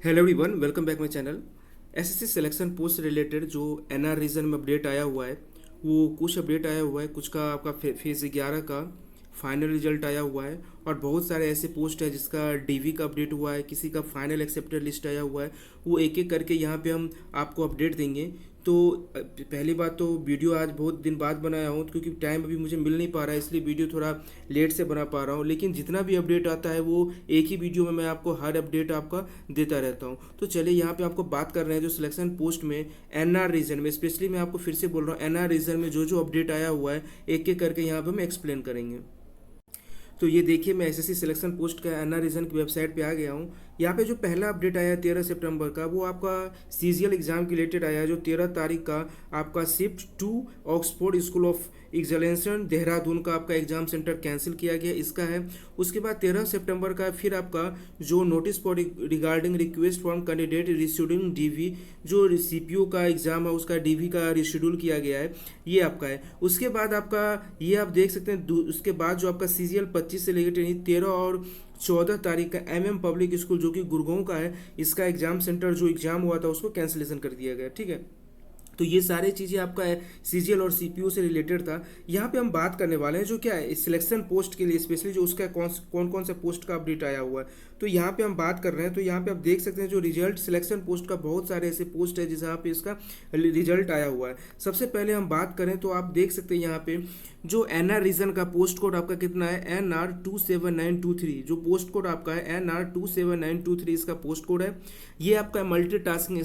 Hello everyone, welcome back my channel. SSC selection post से related जो NR reason में update आया हुआ है, वो कुछ अपडेट आया हुआ है। कुछ का आपका फेज 11 का फाइनल रिजल्ट आया हुआ है, और बहुत सारे ऐसे पोस्ट है जिसका डीवी का अपडेट हुआ है, किसी का फाइनल एक्सेप्टेड लिस्ट आया हुआ है। वो एक एक करके यहाँ पे हम आपको अपडेट देंगे। तो पहली बात तो वीडियो आज बहुत दिन बाद बनाया हूँ, क्योंकि टाइम अभी मुझे मिल नहीं पा रहा है, इसलिए वीडियो थोड़ा लेट से बना पा रहा हूँ। लेकिन जितना भी अपडेट आता है वो एक ही वीडियो में मैं आपको हर अपडेट आपका देता रहता हूँ। तो चलिए यहाँ पे आपको बात कर रहे हैं जो सिलेक्शन पोस्ट में एनआर रीजन में, स्पेशली मैं आपको फिर से बोल रहा हूँ, एनआर रीजन में जो जो अपडेट आया हुआ है एक एक करके यहाँ पे हम एक्सप्लेन करेंगे। तो ये देखिए, मैं एसएससी सिलेक्शन पोस्ट का एनआर रीजन की वेबसाइट पे आ गया हूँ। यहाँ पे जो पहला अपडेट आया है 13 सितंबर का, वो आपका सीजीएल एग्जाम के रिलेटेड आया है, जो 13 तारीख का आपका shift to Oxford school of excellence Dehradun का आपका एग्जाम सेंटर कैंसिल किया गया, इसका है। उसके बाद 13 सितंबर का फिर आपका जो notice for regarding request from candidate rescheduling DV, जो सीपीओ का एग्जाम है उसका डीवी का रिशेड्यूल किया गया है, ये आपका है। उसके बाद आपका ये आप देख सकते हैं, उसके बाद जो आपका सीजीएल 25 से लेकर 13 और 14 तारीख का एमएम पब्लिक स्कूल जो कि गुड़गांव का है, इसका एग्जाम सेंटर जो एग्जाम हुआ था उसको कैंसिलेशन कर दिया गया। ठीक है, तो ये सारी चीज़ें आपका सीजीएल और सीपीयू से रिलेटेड था। यहाँ पे हम बात करने वाले हैं जो क्या है सिलेक्शन पोस्ट के लिए, स्पेशली जो उसका कौन कौन सा पोस्ट का अपडेट आया हुआ है, तो यहाँ पे हम बात कर रहे हैं। तो यहाँ पे आप देख सकते हैं जो रिजल्ट सिलेक्शन पोस्ट का बहुत सारे ऐसे पोस्ट है जहाँ पे इसका रिजल्ट आया हुआ है। सबसे पहले हम बात करें तो आप देख सकते हैं यहाँ पे जो एनआर रीजन का पोस्ट कोड आपका कितना है, NR27923, जो पोस्ट कोड आपका है NR27923 इसका पोस्ट कोड है। ये आपका मल्टीटास्किंग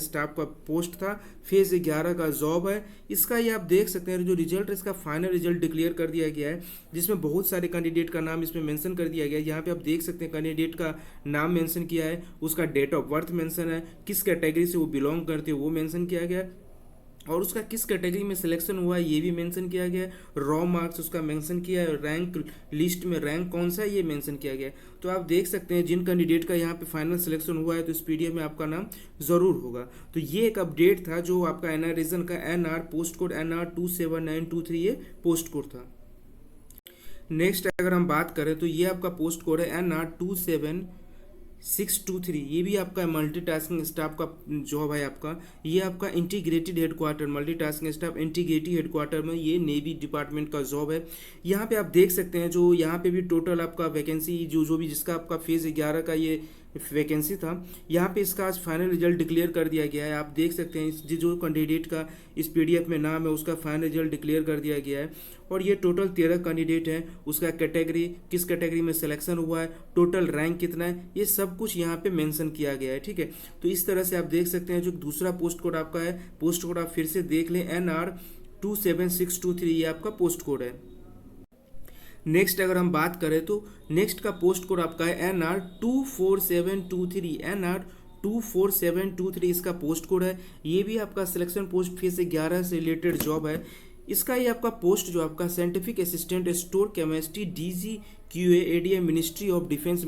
स्टाफ का पोस्ट था, फेज 11 का जॉब है इसका। ये आप देख सकते हैं जो रिजल्ट इसका फाइनल रिजल्ट डिक्लेयर कर दिया गया है, जिसमें बहुत सारे कैंडिडेट का नाम इसमें मेंशन कर दिया गया है। यहाँ पे आप देख सकते हैं कैंडिडेट का नाम मेंशन किया है, उसका डेट ऑफ बर्थ मेंशन है, किस कैटेगरी से वो बिलोंग करते हैं वो मेंशन किया गया है, और उसका किस कैटेगरी में सिलेक्शन हुआ है ये भी मेंशन किया गया है। रॉ मार्क्स उसका मेंशन किया है, रैंक लिस्ट में रैंक कौन सा है ये मेंशन किया गया है। तो आप देख सकते हैं जिन कैंडिडेट का यहाँ पे फाइनल सिलेक्शन हुआ है तो इस पीडीएफ में आपका नाम ज़रूर होगा। तो ये एक अपडेट था जो आपका एनआर रीजन का एनआर पोस्ट कोड NR27923 ये पोस्ट कोड था। नेक्स्ट अगर हम बात करें तो ये आपका पोस्ट कोड है NR27623, ये भी आपका मल्टीटास्किंग स्टाफ का जॉब है आपका। ये आपका integrated headquarter, multitasking staff integrated headquarter में ये नेवी डिपार्टमेंट का जॉब है। यहाँ पे आप देख सकते हैं जो यहाँ पे भी टोटल आपका वैकेंसी जो भी जिसका आपका फेज 11 का ये वैकेंसी था, यहाँ पे इसका आज फाइनल रिजल्ट डिक्लेयर कर दिया गया है। आप देख सकते हैं जो कैंडिडेट का इस पीडीएफ में नाम है उसका फाइनल रिजल्ट डिक्लेयर कर दिया गया है। और ये टोटल 13 कैंडिडेट हैं, उसका कैटेगरी किस कैटेगरी में सिलेक्शन हुआ है, टोटल रैंक कितना है, ये सब कुछ यहाँ पे मेंशन किया गया है। ठीक है, तो इस तरह से आप देख सकते हैं। जो दूसरा पोस्ट कोड आपका है, पोस्ट कोड आप फिर से देख लें, NR27623 ये आपका पोस्ट कोड है। नेक्स्ट अगर हम बात करें तो नेक्स्ट का पोस्ट कोड आपका है NR24723 इसका पोस्ट कोड है। ये भी आपका सिलेक्शन पोस्ट फेज 11 से रिलेटेड जॉब है। इसका ये आपका पोस्ट जो आपका scientific assistant store chemistry DGQA ADM ministry of defence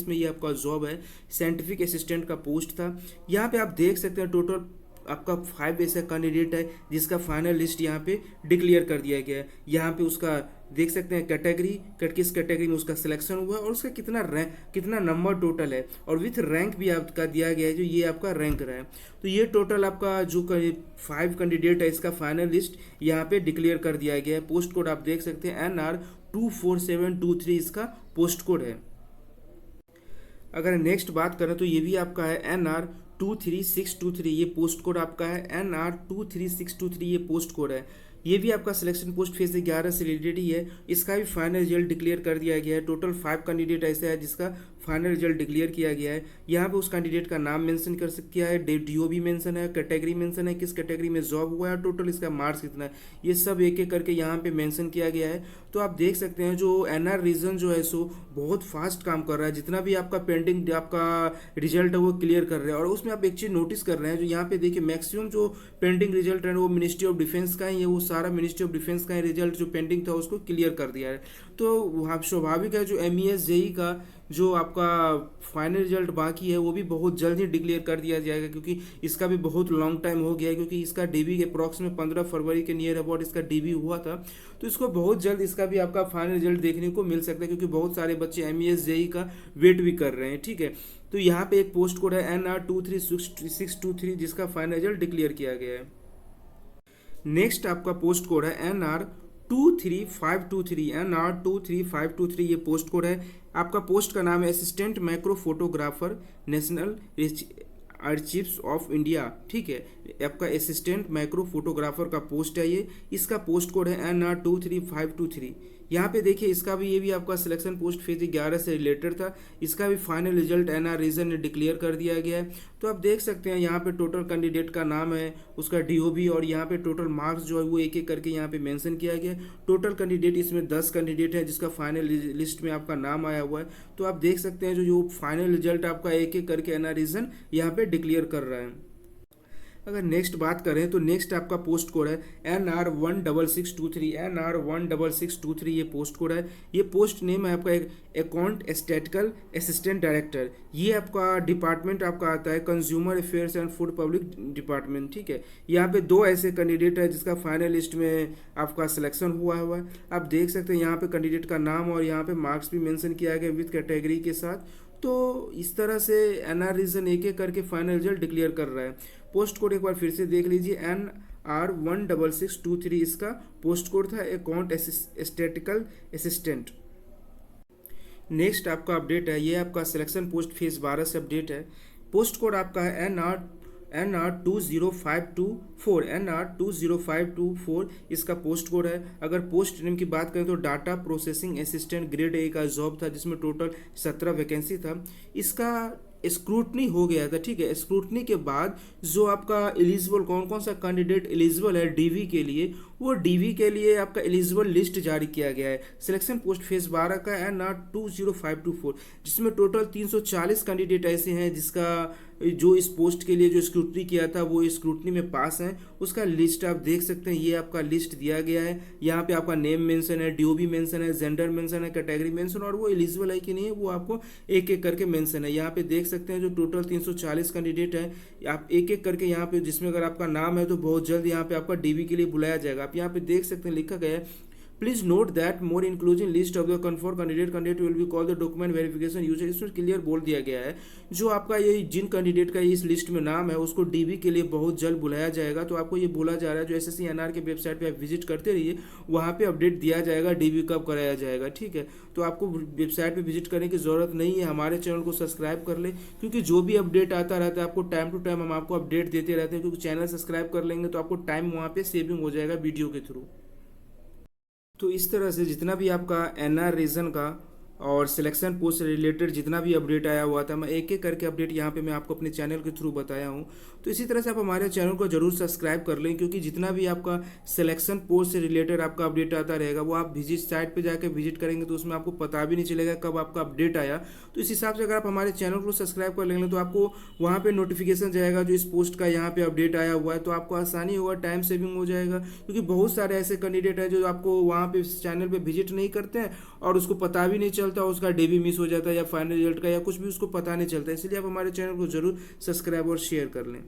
में ये आपका जॉब है, साइंटिफिक असिस्टेंट का पोस्ट था। यहाँ पे आप देख सकते हैं टोटल आपका 5 ऐसा कैंडिडेट है जिसका फाइनल लिस्ट यहाँ पे डिक्लेयर कर दिया गया है। यहाँ पे उसका देख सकते हैं कैटेगरी, किस कैटेगरी में उसका सिलेक्शन हुआ है, और उसका कितना नंबर टोटल है, और विथ रैंक भी आपका दिया गया है, जो ये आपका रैंक रहा है। तो ये टोटल आपका जो 5 कैंडिडेट है इसका फाइनल लिस्ट यहाँ पे डिक्लेयर कर दिया गया है। पोस्ट कोड आप देख सकते हैं NR24723 इसका पोस्ट कोड है। अगर नेक्स्ट बात करें तो ये भी आपका है NR23623, ये पोस्ट कोड आपका है NR23623 ये पोस्ट कोड है। ये भी आपका सिलेक्शन पोस्ट फेज 11 से रिलेटेड ही है, इसका भी फाइनल रिजल्ट डिक्लेयर कर दिया गया है। टोटल 5 कैंडिडेट ऐसे है जिसका फाइनल रिजल्ट डिक्लेयर किया गया है। यहाँ पे उस कैंडिडेट का नाम मेंशन कर किया है, डीओ भी मेंशन है, कैटेगरी मेंशन है, किस कैटेगरी में जॉब हुआ है, टोटल इसका मार्क्स कितना है, ये सब एक एक करके यहाँ पे मेंशन किया गया है। तो आप देख सकते हैं जो एनआर रीजन जो है सो बहुत फास्ट काम कर रहा है, जितना भी आपका पेंडिंग आपका रिजल्ट है वो क्लियर कर रहे हैं। और उसमें आप एक चीज़ नोटिस कर रहे हैं, जो यहाँ पे देखिए मैक्सिमम जो पेंडिंग रिजल्ट है वो मिनिस्ट्री ऑफ डिफेंस का ही है, वो सारा मिनिस्ट्री ऑफ डिफेंस का ही रिजल्ट जो पेंडिंग था उसको क्लियर कर दिया है। तो वहाँ स्वाभाविक है जो MES JEE का जो आपका फाइनल रिजल्ट बाकी है वो भी बहुत जल्द ही डिक्लेयर कर दिया जाएगा, क्योंकि इसका भी बहुत लॉन्ग टाइम हो गया है, क्योंकि इसका डीबी के अप्रॉक्स में 15 फरवरी के नियर अबाउट इसका डीबी हुआ था। तो इसको बहुत जल्द इसका भी आपका फाइनल रिजल्ट देखने को मिल सकता है, क्योंकि बहुत सारे बच्चे MES JEE का वेट भी कर रहे हैं। ठीक है, तो यहाँ पे एक पोस्ट कोड है NR236623 जिसका फाइनल रिजल्ट डिक्लेयर किया गया है। नेक्स्ट आपका पोस्ट कोड है NR23523 ये पोस्ट कोड है। आपका पोस्ट का नाम है assistant macro photographer national archives of India. ठीक है, आपका असिस्टेंट माइक्रो फोटोग्राफर का पोस्ट है ये। इसका पोस्ट कोड है NR23523। यहाँ पे देखिए इसका भी, ये भी आपका सिलेक्शन पोस्ट फेज 11 से रिलेटेड था। इसका भी फाइनल रिजल्ट NR रीजन ने डिक्लेयर कर दिया गया है। तो आप देख सकते हैं यहाँ पे टोटल कैंडिडेट का नाम है, उसका DOB और यहाँ पे टोटल मार्क्स जो है वो एक एक करके यहाँ पे मेंशन किया गया है। टोटल कैंडिडेट इसमें 10 कैंडिडेट है जिसका फाइनल लिस्ट में आपका नाम आया हुआ है। तो आप देख सकते हैं जो फाइनल रिजल्ट आपका एक एक करके NR रीजन यहाँ पे डिक्लेयर कर रहा है। अगर नेक्स्ट बात करें तो नेक्स्ट आपका पोस्ट कोड है NR16623 ये पोस्ट कोड है। ये पोस्ट नेम है आपका एक अकाउंट स्टैटिकल असिस्टेंट डायरेक्टर। ये आपका डिपार्टमेंट आपका आता है consumer affairs and food public department. ठीक है, यहाँ पे 2 ऐसे कैंडिडेट है जिसका फाइनल लिस्ट में आपका सिलेक्शन हुआ है। आप देख सकते हैं यहाँ पे कैंडिडेट का नाम और यहाँ पे मार्क्स भी मेंशन किया गया विद कैटेगरी के साथ। तो इस तरह से NR रीजन एक एक करके फाइनल रिजल्ट डिक्लेयर कर रहा है। पोस्ट कोड एक बार फिर से देख लीजिए, NR16623 इसका पोस्ट कोड था, अकाउंट स्टैटिकल असिस्टेंट। नेक्स्ट आपका अपडेट है, ये आपका सिलेक्शन पोस्ट फेज 12 से अपडेट है। पोस्ट कोड आपका है NR20524 इसका पोस्ट कोड है। अगर पोस्ट नेम की बात करें तो data processing assistant grade A का जॉब था जिसमें टोटल 17 वैकेंसी था। इसका स्क्रूटनी हो गया था। ठीक है, स्क्रूटनी के बाद जो आपका एलिजिबल कौन कौन सा कैंडिडेट एलिजिबल है DV के लिए, वो DV के लिए आपका एलिजिबल लिस्ट जारी किया गया है। सिलेक्शन पोस्ट फेज 12 का NR20524 जिसमें टोटल 340 कैंडिडेट ऐसे हैं जिसका जो इस पोस्ट के लिए जो स्क्रूटनी किया था वो स्क्रूटनी में पास हैं। उसका लिस्ट आप देख सकते हैं, ये आपका लिस्ट दिया गया है। यहाँ पे आपका नेम मेंशन है, DOB मेंशन है, जेंडर मेंशन है, कैटेगरी मेंशन और वो एलिजिबल है कि नहीं है वो आपको एक एक करके मेंशन है। यहाँ पे देख सकते हैं जो टोटल 340 कैंडिडेट है, आप एक एक करके यहाँ पे जिसमें अगर आपका नाम है तो बहुत जल्द यहाँ पे आपका DV के लिए बुलाया जाएगा। आप यहाँ पे देख सकते हैं लिखा गया है please note that more including list of the confirm candidate will be call the document verification user. इसमें क्लियर बोल दिया गया है जो आपका ये जिन कैंडिडेट का इस लिस्ट में नाम है उसको DV के लिए बहुत जल्द बुलाया जाएगा। तो आपको ये बोला जा रहा है जो SSC NR के वेबसाइट पे आप विजिट करते रहिए, वहाँ पे अपडेट दिया जाएगा DV कब कराया जाएगा। ठीक है, तो आपको वेबसाइट पे विजिट करने की ज़रूरत नहीं है, हमारे चैनल को सब्सक्राइब कर ले क्योंकि जो भी अपडेट आता रहता है आपको टाइम टू टाइम हम आपको अपडेट देते रहते हैं। क्योंकि चैनल सब्सक्राइब कर लेंगे तो आपको टाइम वहाँ पे सेविंग हो जाएगा वीडियो के थ्रू। तो इस तरह से जितना भी आपका NR रीजन का और सिलेक्शन पोस्ट से रिलेटेड जितना भी अपडेट आया हुआ था, मैं एक एक करके अपडेट यहाँ पे मैं आपको अपने चैनल के थ्रू बताया हूँ। तो इसी तरह से आप हमारे चैनल को जरूर सब्सक्राइब कर लें क्योंकि जितना भी आपका सिलेक्शन पोस्ट से रिलेटेड आपका अपडेट आता रहेगा वो आप विजिट साइट पे जाकर विजिट करेंगे तो उसमें आपको पता भी नहीं चलेगा कब आपका अपडेट आया। तो इस हिसाब से अगर आप हमारे चैनल को सब्सक्राइब कर लेंगे तो आपको वहाँ पर नोटिफिकेशन जाएगा जो इस पोस्ट का यहाँ पर अपडेट आया हुआ है। तो आपको आसानी होगा, टाइम सेविंग हो जाएगा क्योंकि बहुत सारे ऐसे कैंडिडेट हैं जो आपको वहाँ पे चैनल पे विजिट नहीं करते हैं और उसको पता भी नहीं चलता, उसका DV मिस हो जाता है या फाइनल रिजल्ट का या कुछ भी उसको पता नहीं चलता। इसलिए आप हमारे चैनल को जरूर सब्सक्राइब और शेयर कर लें।